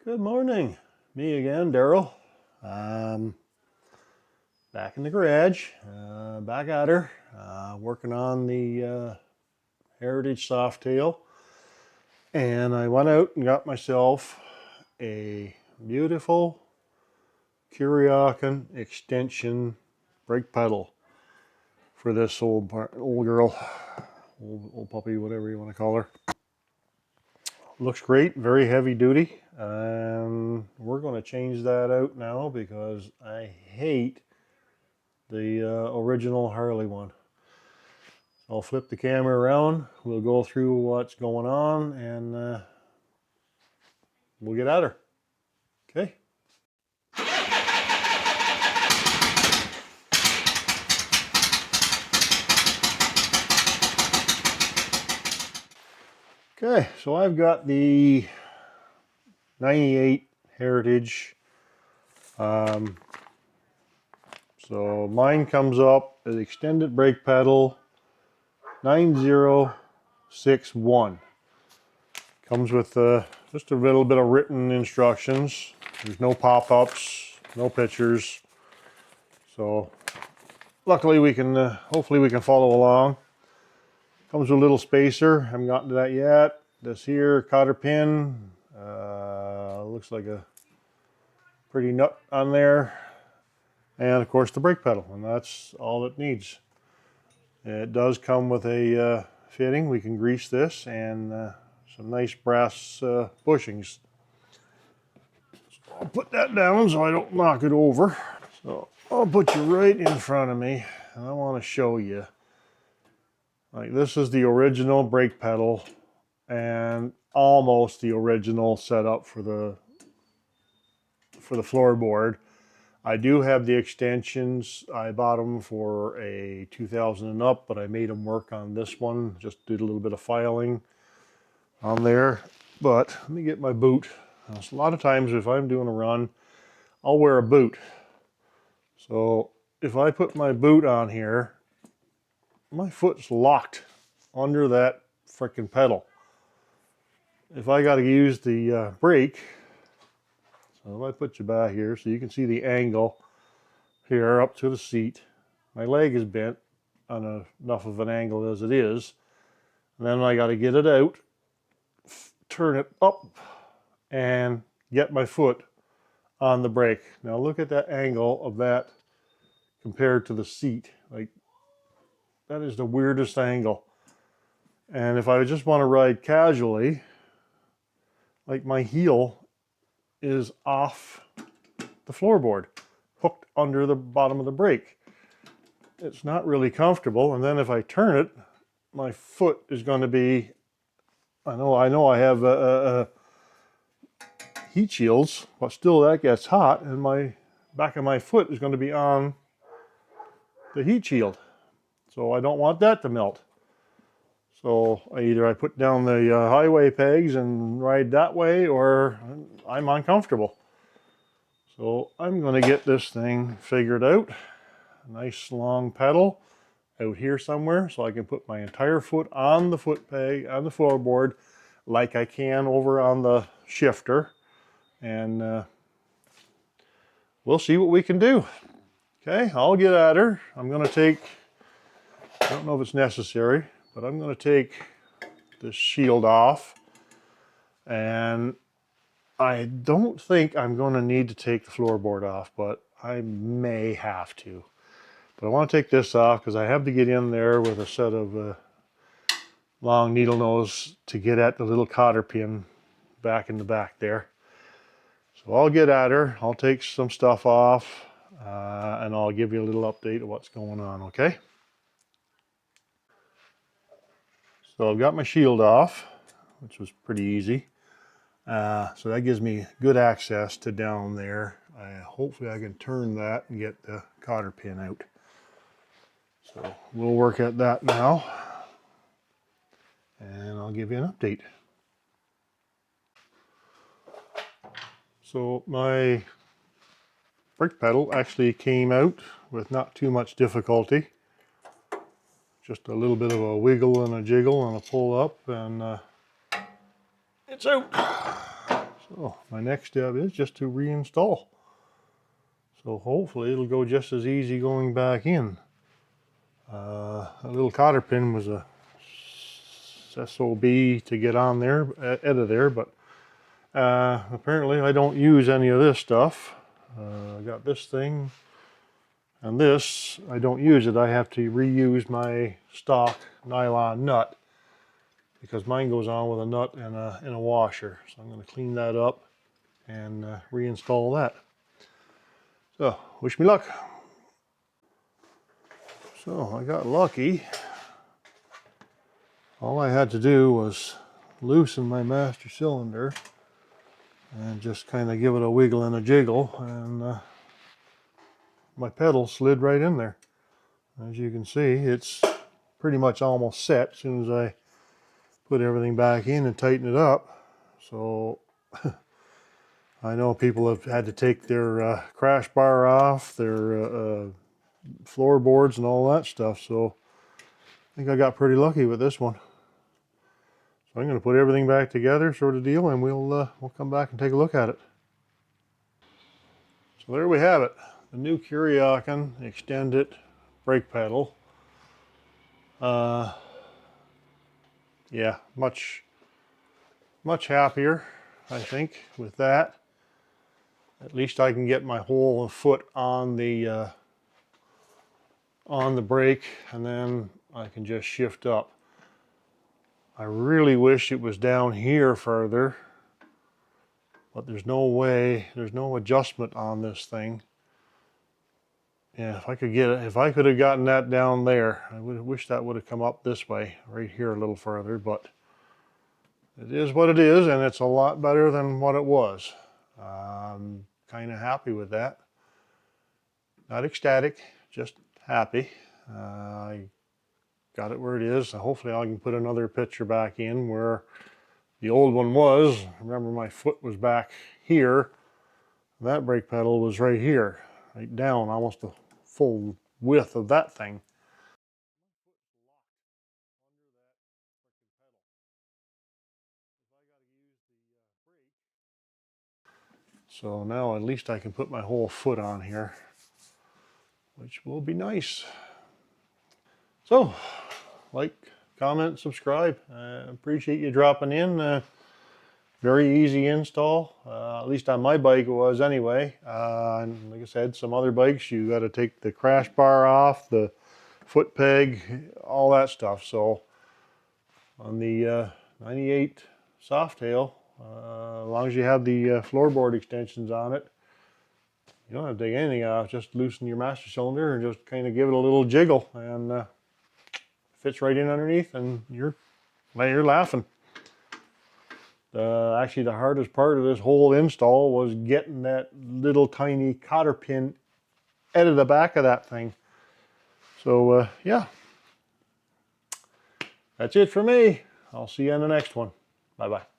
Good morning. Me again, Daryl. Back in the garage, back at her, working on the Heritage softail. And I went out and got myself a beautiful Kuryakyn extension brake pedal for this old girl, old puppy, whatever you want to call her. Looks great, very heavy duty. We're going to change that out now because I hate the original Harley one. I'll flip the camera around, we'll go through what's going on, and we'll get at her. Okay. Okay, so I've got the 98 Heritage. So mine comes up as extended brake pedal 9061. Comes with just a little bit of written instructions. There's no pop-ups, no pictures. So luckily we can, hopefully we can follow along. Comes with a little spacer, haven't gotten to that yet. This here, cotter pin, looks like a pretty nut on there. And of course the brake pedal, and that's all it needs. It does come with a fitting. We can grease this and some nice brass bushings. So I'll put that down so I don't knock it over. So I'll put you right in front of me, and I want to show you. Like, this is the original brake pedal and almost the original setup for the floorboard. I do have the extensions. I bought them for a 2000 and up, but I made them work on this one. Just did a little bit of filing on there. But let me get my boot. Now, a lot of times if I'm doing a run, I'll wear a boot. So if I put my boot on here, my foot's locked under that frickin' pedal. If I got to use the brake, so if I put you back here so you can see the angle here up to the seat. My leg is bent on enough of an angle as it is. And then I got to get it out, turn it up, and get my foot on the brake. Now look at that angle of that compared to the seat. Like, that is the weirdest angle. And if I just want to ride casually, like, my heel is off the floorboard, hooked under the bottom of the brake. It's not really comfortable. And then if I turn it, my foot is going to be, I know I have heat shields, but still that gets hot, and my back of my foot is going to be on the heat shield. So I don't want that to melt. So either I put down the highway pegs and ride that way, or I'm uncomfortable. So I'm going to get this thing figured out. A nice long pedal out here somewhere so I can put my entire foot on the foot peg, on the floorboard, like I can over on the shifter. And we'll see what we can do. Okay, I'll get at her. I'm going to take, I don't know if it's necessary, but I'm going to take this shield off. And I don't think I'm going to need to take the floorboard off, but I may have to. But I want to take this off because I have to get in there with a set of long needle nose to get at the little cotter pin back in the back there. So I'll get at her. I'll take some stuff off and I'll give you a little update of what's going on, okay? So I've got my shield off, which was pretty easy. So that gives me good access to down there. Hopefully I can turn that and get the cotter pin out. So we'll work at that now, and I'll give you an update. So my brake pedal actually came out with not too much difficulty. Just a little bit of a wiggle and a jiggle and a pull up, and it's out. So my next step is just to reinstall. So hopefully it'll go just as easy going back in. A little cotter pin was a SOB to get on there, out of there, but apparently I don't use any of this stuff. I got this thing and this. I don't use it. I have to reuse my stock nylon nut because mine goes on with a nut and a washer. So I'm going to clean that up and reinstall that. So wish me luck. So I got lucky. All I had to do was loosen my master cylinder and just kind of give it a wiggle and a jiggle, and my pedal slid right in there. As you can see, it's pretty much almost set as soon as I put everything back in and tighten it up. So I know people have had to take their crash bar off, their floorboards and all that stuff, so I think I got pretty lucky with this one. So I'm going to put everything back together, sort of deal, and we'll come back and take a look at it. So there we have it, the new Kuryakyn extended brake pedal. Yeah, much happier, I think, with that. At least I can get my whole foot on the brake, and then I can just shift up. I really wish it was down here further, but there's no way, there's no adjustment on this thing. Yeah, if I could get it, if I could have gotten that down there, I would wish that would have come up this way, right here a little further, but it is what it is, and it's a lot better than what it was. I'm kind of happy with that. Not ecstatic, just happy. I got it where it is. Hopefully I can put another picture back in where the old one was. Remember, my foot was back here. That brake pedal was right here, right down, almost the full width of that thing. So now at least I can put my whole foot on here, which will be nice. So, like, comment, subscribe. Appreciate you dropping in. Very easy install, at least on my bike it was anyway. And like I said, some other bikes you got to take the crash bar off, the foot peg, all that stuff. So on the 98 softail, as long as you have the floorboard extensions on it, you don't have to take anything off. Just loosen your master cylinder and just kind of give it a little jiggle, and fits right in underneath, and you're laughing. Actually, the hardest part of this whole install was getting that little tiny cotter pin out of the back of that thing. So yeah, that's it for me. I'll see you on the next one. Bye-bye.